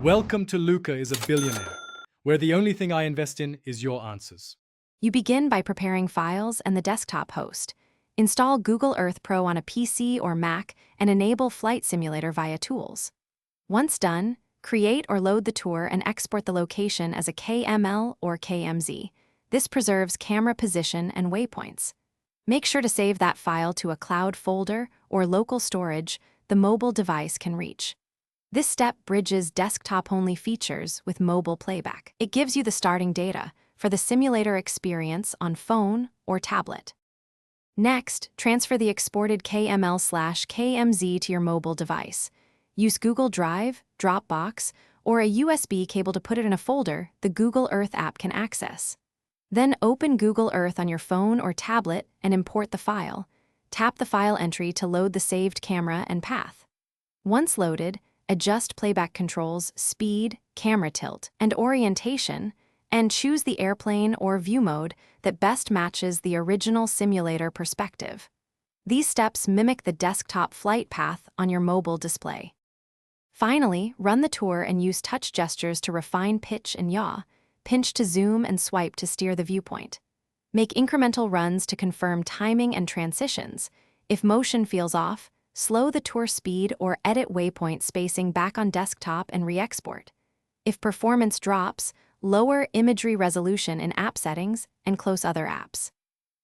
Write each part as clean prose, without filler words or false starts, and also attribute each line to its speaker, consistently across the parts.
Speaker 1: Welcome to Luca is a Billionaire, where the only thing I invest in is your answers.
Speaker 2: You begin by preparing files and the desktop host. Install Google Earth Pro on a PC or Mac and enable Flight Simulator via Tools. Once done, create or load the tour and export the location as a KML or KMZ. This preserves camera position and waypoints. Make sure to save that file to a cloud folder or local storage the mobile device can reach. This step bridges desktop-only features with mobile playback. It gives you the starting data for the simulator experience on phone or tablet. Next, transfer the exported KML/KMZ to your mobile device. Use Google Drive, Dropbox, or a USB cable to put it in a folder the Google Earth app can access. Then open Google Earth on your phone or tablet and import the file. Tap the file entry to load the saved camera and path. Once loaded, adjust playback controls, speed, camera tilt, and orientation, and choose the airplane or view mode that best matches the original simulator perspective. These steps mimic the desktop flight path on your mobile display. Finally, run the tour and use touch gestures to refine pitch and yaw, pinch to zoom and swipe to steer the viewpoint. Make incremental runs to confirm timing and transitions. If motion feels off, slow the tour speed or edit waypoint spacing back on desktop and re-export. If performance drops, lower imagery resolution in app settings and close other apps.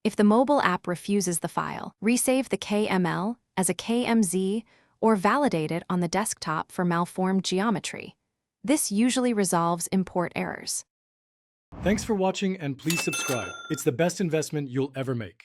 Speaker 2: If the mobile app refuses the file, resave the KML as a KMZ or validate it on the desktop for malformed geometry. This usually resolves import errors.
Speaker 1: Thanks for watching and please subscribe. It's the best investment you'll ever make.